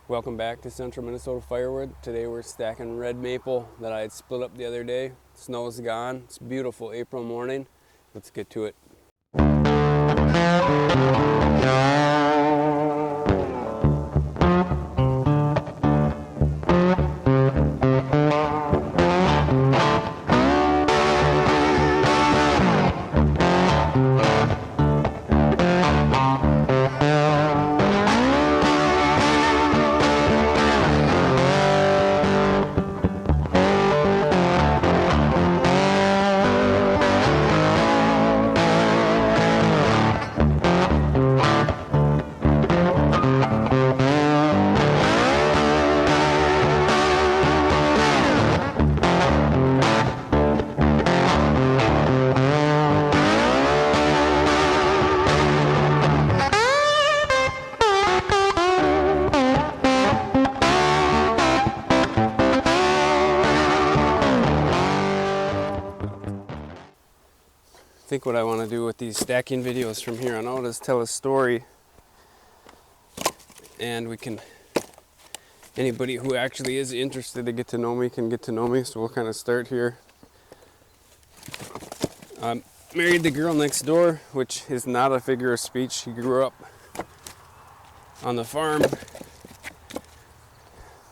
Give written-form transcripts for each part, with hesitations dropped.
Welcome back to Central Minnesota Firewood. Today we're stacking red maple that I had split up the other day. Snow's gone. It's a beautiful April morning. Let's get to it. I think what I want to do with these stacking videos from here on out is tell a story, and anybody who actually is interested to get to know me can get to know me. So we'll kind of start here. I married the girl next door, which is not a figure of speech. She grew up on the farm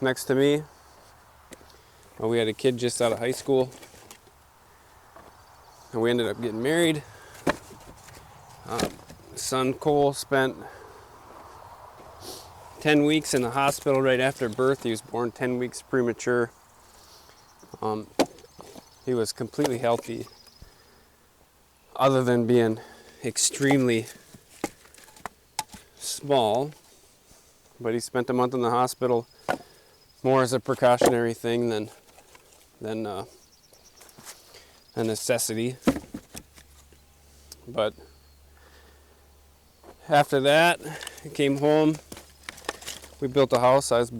next to me. We had a kid just out of high school, and we ended up getting married. Son Cole spent 10 weeks in the hospital right after birth. He was born 10 weeks premature. He was completely healthy, other than being extremely small. But he spent a month in the hospital more as a precautionary thing than a necessity. But after that, I came home. We built a house. I was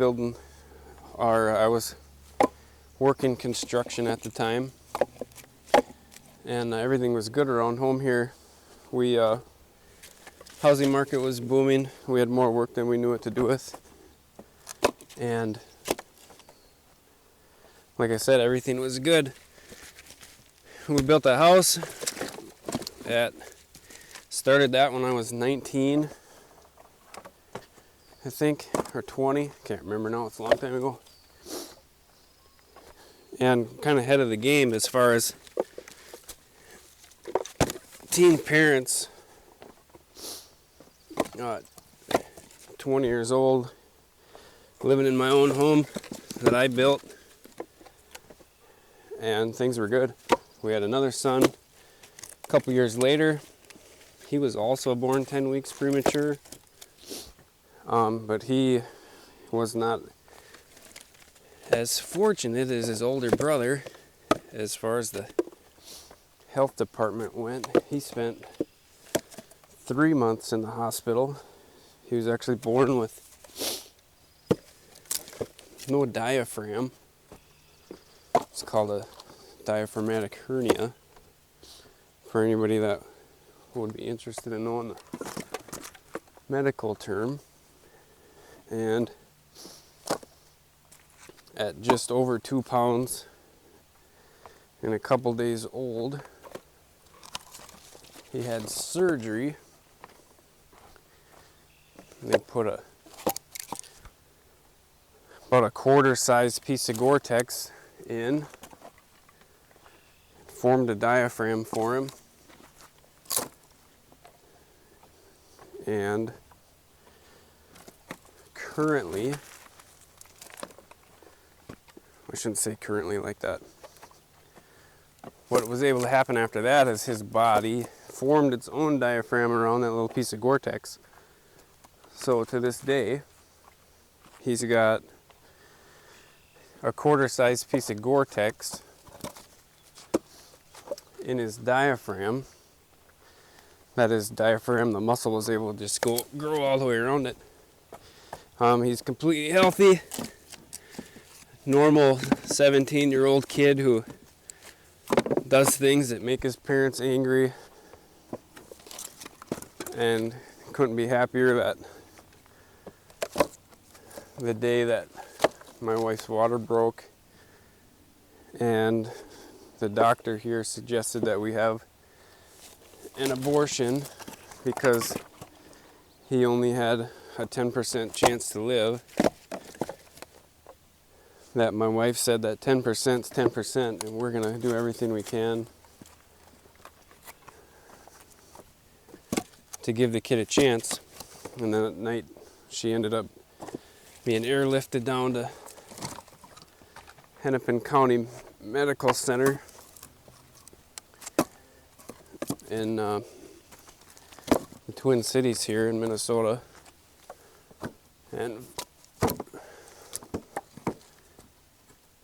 working construction at the time, and everything was good around home here. Housing market was booming. We had more work than we knew what to do with, and like I said, everything was good. We built a house. Started that when I was 19, I think, or 20. Can't remember now. It's a long time ago. And kind of ahead of the game as far as teen parents. 20 years old, living in my own home that I built, and things were good. We had another son a couple years later. He was also born 10 weeks premature, but he was not as fortunate as his older brother as far as the health department went. He spent 3 months in the hospital. He was actually born with no diaphragm. It's called a diaphragmatic hernia, for anybody that would be interested in knowing the medical term. And at just over 2 pounds and a couple days old, he had surgery. They put about a quarter-sized piece of Gore-Tex in, formed a diaphragm for him, and currently, I shouldn't say currently like that. What was able to happen after that is his body formed its own diaphragm around that little piece of Gore-Tex. So to this day, he's got a quarter-sized piece of Gore-Tex in his diaphragm. That is diaphragm, the muscle was able to just grow all the way around it. He's completely healthy. Normal 17-year-old kid who does things that make his parents angry, and couldn't be happier that the day that my wife's water broke, and the doctor here suggested that we have an abortion because he only had a 10% chance to live. That my wife said that 10% is 10%, and we're gonna do everything we can to give the kid a chance. And then at night she ended up being airlifted down to Hennepin County Medical Center in the Twin Cities here in Minnesota. And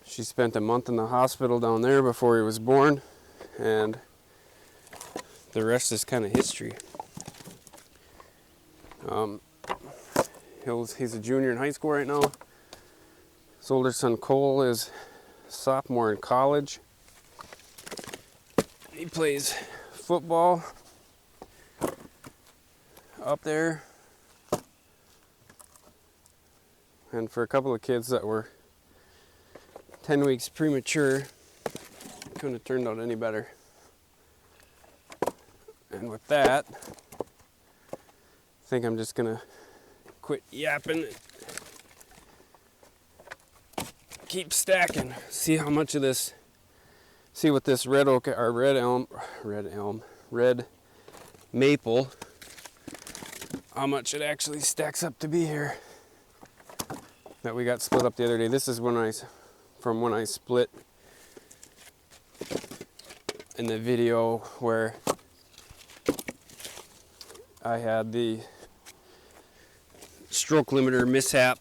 she spent a month in the hospital down there before he was born, and the rest is kind of history. He's a junior in high school right now. His older son Cole is a sophomore in college. He plays football up there. And for a couple of kids that were 10 weeks premature, couldn't have turned out any better. And with that, I think I'm just gonna quit yapping, keep stacking, see how much of this, see what this red oak or red maple, how much it actually stacks up to be here. That we got split up the other day. This is from when I split in the video where I had the stroke limiter mishap.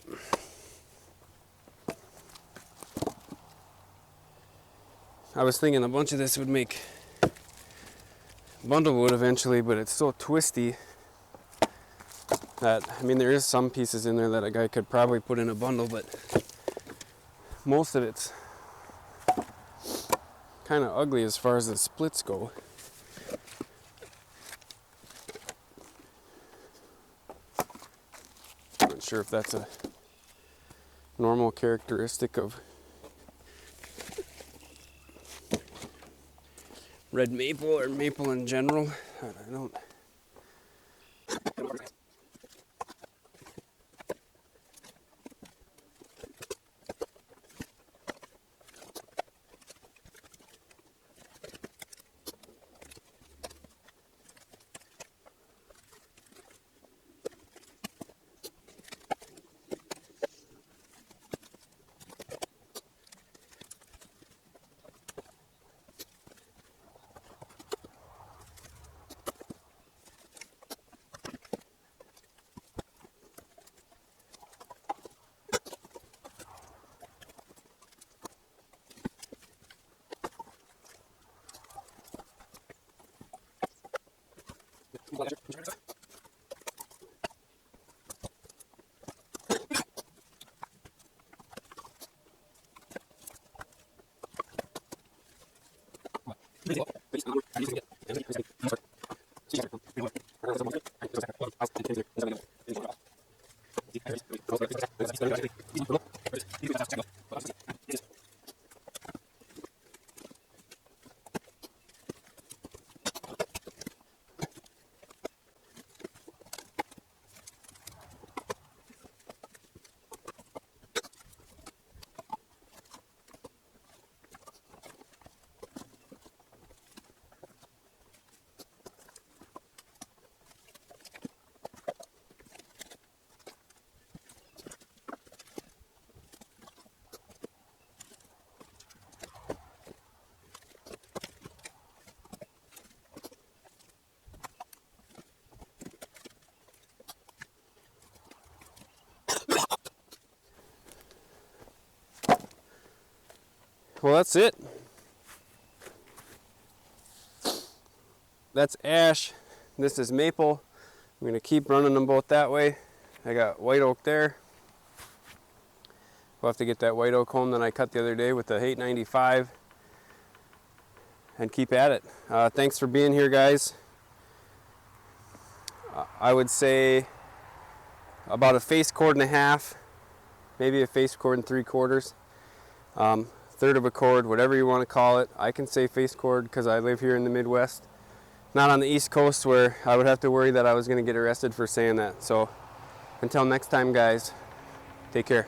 I was thinking a bunch of this would make bundle wood eventually, but it's so twisty that, I mean, there is some pieces in there that a guy could probably put in a bundle, but most of it's kind of ugly as far as the splits go. Not sure if that's a normal characteristic of red maple or maple in general. I don't. Well, that's it. That's ash. This is maple. I'm gonna keep running them both that way. I got white oak there. We'll have to get that white oak home that I cut the other day with the 895 and keep at it. Thanks for being here, guys. I would say about a face cord and a half maybe a face cord and 3/4, third of a cord, whatever you want to call it. I can say face cord because I live here in the Midwest, not on the East Coast where I would have to worry that I was going to get arrested for saying that. So until next time, guys, take care.